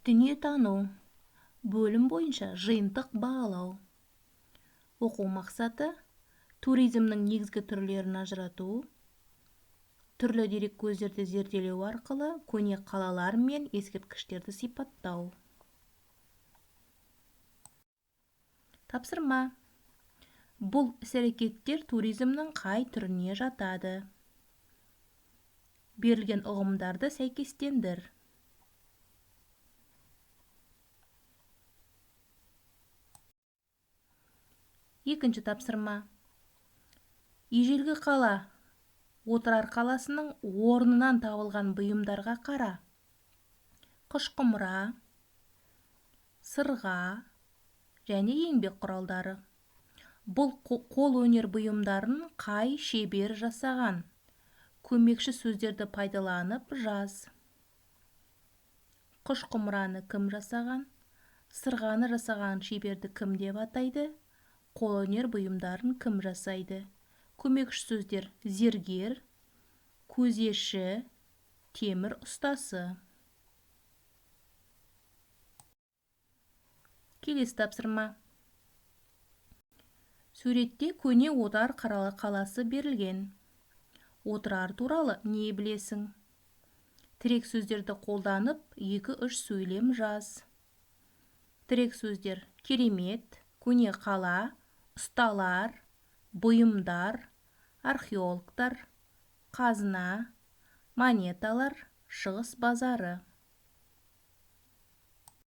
Дүниетану. Бөлім бойынша жиынтық бағалау. Оқу мақсаты туризмнің негізгі түрлерін ажырату, түрлі дереккөздерді зерделеу арқылы көне қалалар мен ескерткіштерді сипаттау. Тапсырма. Бұл іс-әрекеттер туризмнің қай түріне жатады? Берілген ұғымдарды сәйкестендір. Екінші тапсырма. Ежелгі қала, Отырар қаласының орнынан табылған бұйымдарға қара. Қышқұмыра, сырға және еңбек құралдары. Бұл қол өнер бұйымдарын қай шебер жасаған? Көмекші сөздерді пайдаланып жаз. Қышқұмыраны кім жасаған? Сырғаны жасаған шеберді кім деп атайды? Қолөнер бұйымдарын кім жасайды? Көмекші сөздер: зергер, көзеші, темір ұстасы. Келесі тапсырма. Суретте көне Отырар қаласы берілген. Отырар туралы не білесің? Тірек сөздерді қолданып, 2-3 сөйлем жаз. Тірек сөздер: керемет, көне қала, ұсталар, бұйымдар, археологтар, қазына, монеталар, шығыс базары.